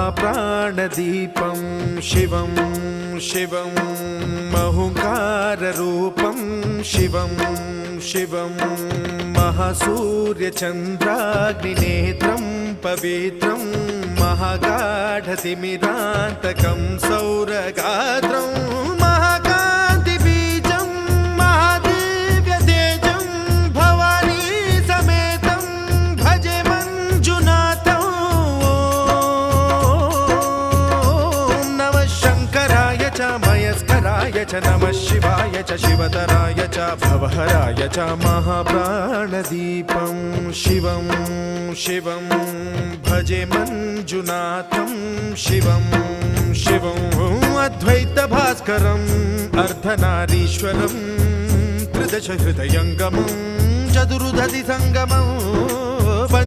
महाप्राणदीपं शिवं शिवं महुङ्काररूपं शिवं शिवं महासूर्यचन्द्राग्निनेत्रं पवित्रं महागाढतिमिरान्तकं सौरगात्रं महाकान्तिबीजं महादिव्यतेजं भवानी समेतं भजे मञ्जुनाथं। ॐ नमः शङ्कराय च मयस्कराय च नमः शिवाय च शिवतराय च भवहराय च महाप्राणदीपं शिवं शिवं भजे मञ्जुनाथं शिवं शिवं अद्वैतभास्करम् अर्धनारीश्वरं त्रिदशहृदयङ्गमं चतुर्दधिसङ्गमम्